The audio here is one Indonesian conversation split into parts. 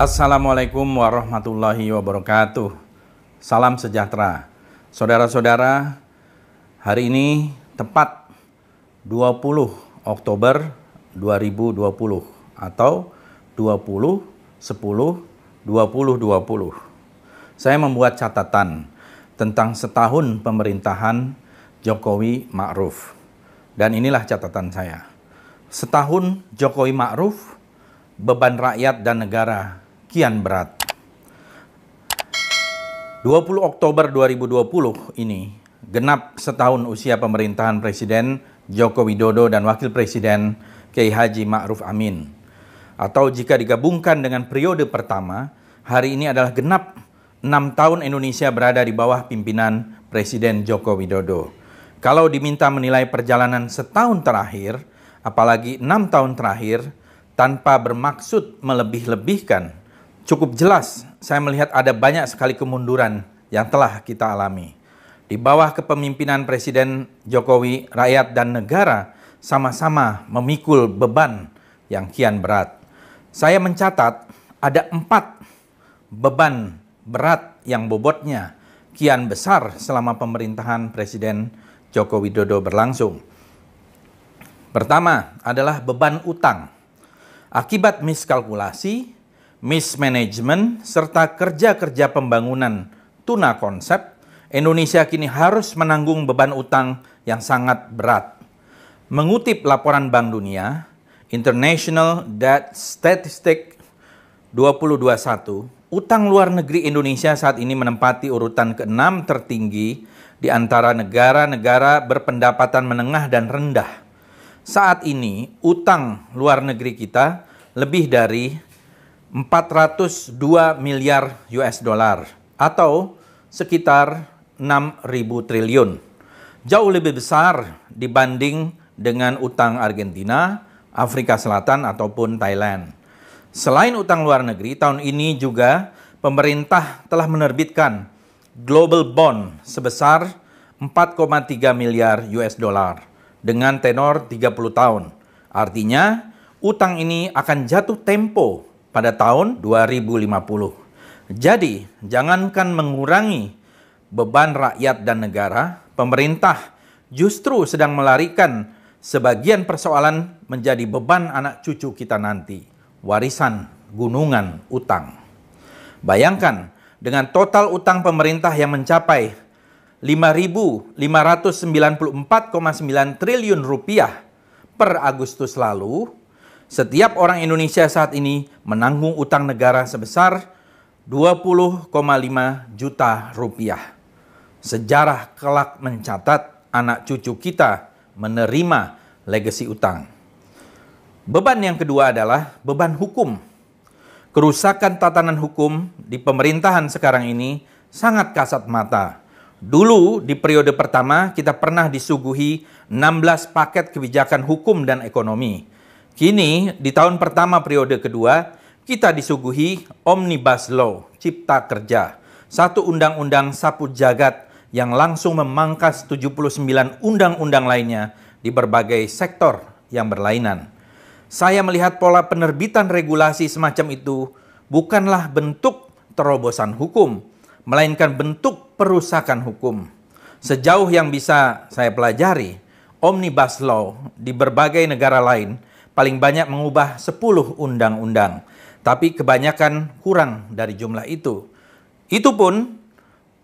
Assalamualaikum warahmatullahi wabarakatuh. Salam sejahtera. Saudara-saudara, hari ini tepat 20 Oktober 2020 atau 20-10-2020. Saya membuat catatan tentang setahun pemerintahan Jokowi Ma'ruf. Dan inilah catatan saya. Setahun Jokowi Ma'ruf, beban rakyat dan negara kian berat. 20 Oktober 2020 ini genap setahun usia pemerintahan Presiden Joko Widodo dan Wakil Presiden Kiai Haji Ma'ruf Amin. Atau jika digabungkan dengan periode pertama, hari ini adalah genap 6 tahun Indonesia berada di bawah pimpinan Presiden Joko Widodo. Kalau diminta menilai perjalanan setahun terakhir, apalagi 6 tahun terakhir, tanpa bermaksud melebih-lebihkan, cukup jelas saya melihat ada banyak sekali kemunduran yang telah kita alami. Di bawah kepemimpinan Presiden Jokowi, rakyat dan negara sama-sama memikul beban yang kian berat. Saya mencatat ada 4 beban berat yang bobotnya kian besar selama pemerintahan Presiden Joko Widodo berlangsung. Pertama adalah beban utang. Akibat miskalkulasi, mismanagement, serta kerja-kerja pembangunan tuna konsep, Indonesia kini harus menanggung beban utang yang sangat berat. Mengutip laporan Bank Dunia, International Debt Statistic 2021, utang luar negeri Indonesia saat ini menempati urutan ke-6 tertinggi di antara negara-negara berpendapatan menengah dan rendah. Saat ini, utang luar negeri kita lebih dari 402 miliar US dollar atau sekitar 6.000 triliun. Jauh lebih besar dibanding dengan utang Argentina, Afrika Selatan ataupun Thailand. Selain utang luar negeri, tahun ini juga pemerintah telah menerbitkan global bond sebesar 4,3 miliar US dollar. Dengan tenor 30 tahun. Artinya, utang ini akan jatuh tempo pada tahun 2050. Jadi, jangankan mengurangi beban rakyat dan negara, pemerintah justru sedang melarikan sebagian persoalan menjadi beban anak cucu kita nanti. Warisan gunungan utang. Bayangkan, dengan total utang pemerintah yang mencapai 5.594,9 triliun rupiah per Agustus lalu, setiap orang Indonesia saat ini menanggung utang negara sebesar 20,5 juta rupiah. Sejarah kelak mencatat anak cucu kita menerima legasi utang. Beban yang kedua adalah beban hukum. Kerusakan tatanan hukum di pemerintahan sekarang ini sangat kasat mata. Dulu di periode pertama kita pernah disuguhi 16 paket kebijakan hukum dan ekonomi. Kini di tahun pertama periode kedua kita disuguhi Omnibus Law, Cipta Kerja. Satu undang-undang sapu jagat yang langsung memangkas 79 undang-undang lainnya di berbagai sektor yang berlainan. Saya melihat pola penerbitan regulasi semacam itu bukanlah bentuk terobosan hukum, melainkan bentuk perusakan hukum. Sejauh yang bisa saya pelajari, Omnibus Law di berbagai negara lain paling banyak mengubah 10 undang-undang, tapi kebanyakan kurang dari jumlah itu. Itu pun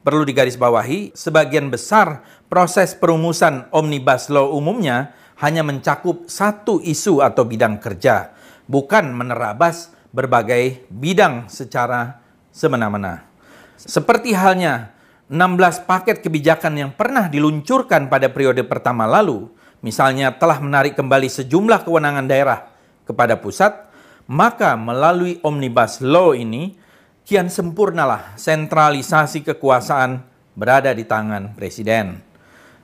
perlu digarisbawahi, sebagian besar proses perumusan Omnibus Law umumnya hanya mencakup satu isu atau bidang kerja, bukan menerabas berbagai bidang secara semena-mena. Seperti halnya 16 paket kebijakan yang pernah diluncurkan pada periode pertama lalu, misalnya telah menarik kembali sejumlah kewenangan daerah kepada pusat, maka melalui Omnibus Law ini, kian sempurnalah sentralisasi kekuasaan berada di tangan Presiden.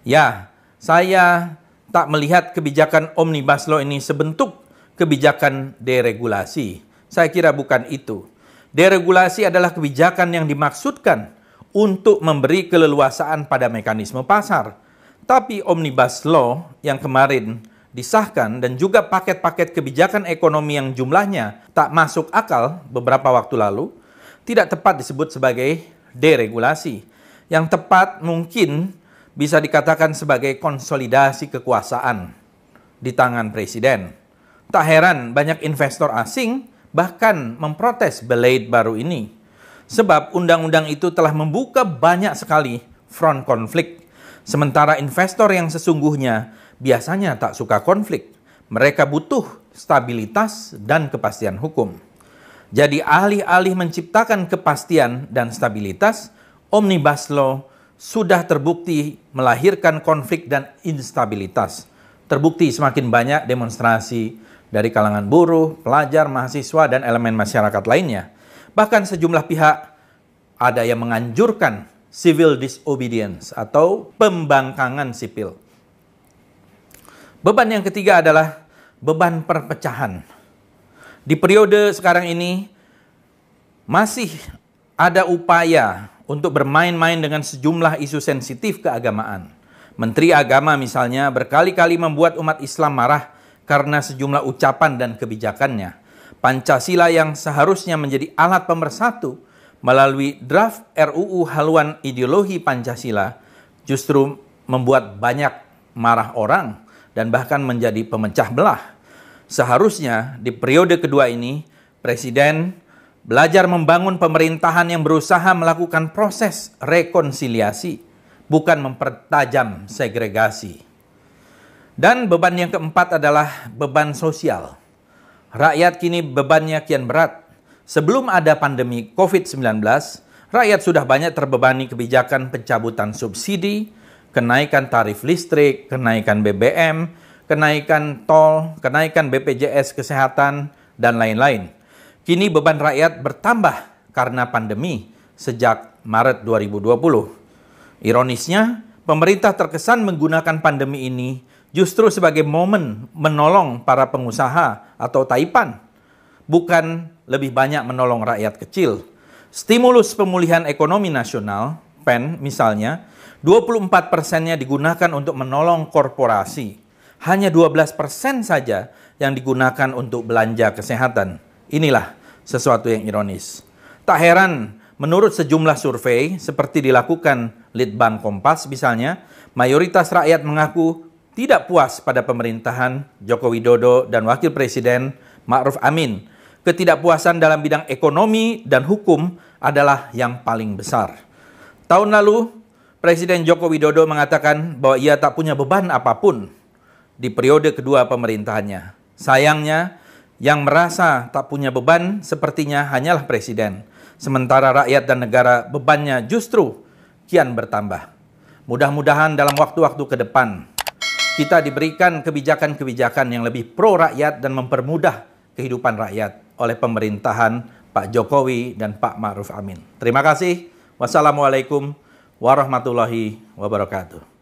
Ya, saya tak melihat kebijakan Omnibus Law ini sebentuk kebijakan deregulasi. Saya kira bukan itu. Deregulasi adalah kebijakan yang dimaksudkan untuk memberi keleluasaan pada mekanisme pasar. Tapi Omnibus Law yang kemarin disahkan dan juga paket-paket kebijakan ekonomi yang jumlahnya tak masuk akal beberapa waktu lalu, tidak tepat disebut sebagai deregulasi. Yang tepat mungkin bisa dikatakan sebagai konsolidasi kekuasaan di tangan presiden. Tak heran banyak investor asing bahkan memprotes Blade baru ini. Sebab undang-undang itu telah membuka banyak sekali front konflik. Sementara investor yang sesungguhnya biasanya tak suka konflik. Mereka butuh stabilitas dan kepastian hukum. Jadi alih-alih menciptakan kepastian dan stabilitas, Omnibus Law sudah terbukti melahirkan konflik dan instabilitas. Terbukti semakin banyak demonstrasi dari kalangan buruh, pelajar, mahasiswa, dan elemen masyarakat lainnya. Bahkan sejumlah pihak ada yang menganjurkan civil disobedience atau pembangkangan sipil. Beban yang ketiga adalah beban perpecahan. Di periode sekarang ini masih ada upaya untuk bermain-main dengan sejumlah isu sensitif keagamaan. Menteri Agama misalnya berkali-kali membuat umat Islam marah karena sejumlah ucapan dan kebijakannya. Pancasila yang seharusnya menjadi alat pemersatu melalui draft RUU haluan ideologi Pancasila justru membuat banyak marah orang dan bahkan menjadi pemecah belah. Seharusnya di periode kedua ini, Presiden belajar membangun pemerintahan yang berusaha melakukan proses rekonsiliasi, bukan mempertajam segregasi. Dan beban yang keempat adalah beban sosial. Rakyat kini bebannya kian berat. Sebelum ada pandemi COVID-19, rakyat sudah banyak terbebani kebijakan pencabutan subsidi, kenaikan tarif listrik, kenaikan BBM, kenaikan tol, kenaikan BPJS Kesehatan, dan lain-lain. Kini beban rakyat bertambah karena pandemi sejak Maret 2020. Ironisnya, pemerintah terkesan menggunakan pandemi ini justru sebagai momen menolong para pengusaha atau taipan, bukan lebih banyak menolong rakyat kecil. Stimulus pemulihan ekonomi nasional, PEN misalnya, 24%-nya digunakan untuk menolong korporasi. Hanya 12% saja yang digunakan untuk belanja kesehatan. Inilah sesuatu yang ironis. Tak heran, menurut sejumlah survei seperti dilakukan Litbang Kompas misalnya, mayoritas rakyat mengaku tidak puas pada pemerintahan Joko Widodo dan Wakil Presiden Ma'ruf Amin. Ketidakpuasan dalam bidang ekonomi dan hukum adalah yang paling besar. Tahun lalu, Presiden Joko Widodo mengatakan bahwa ia tak punya beban apapun di periode kedua pemerintahannya. Sayangnya, yang merasa tak punya beban sepertinya hanyalah Presiden. Sementara rakyat dan negara bebannya justru kian bertambah. Mudah-mudahan dalam waktu-waktu ke depan, kita diberikan kebijakan-kebijakan yang lebih pro rakyat dan mempermudah kehidupan rakyat oleh pemerintahan Pak Jokowi dan Pak Ma'ruf Amin. Terima kasih. Wassalamualaikum warahmatullahi wabarakatuh.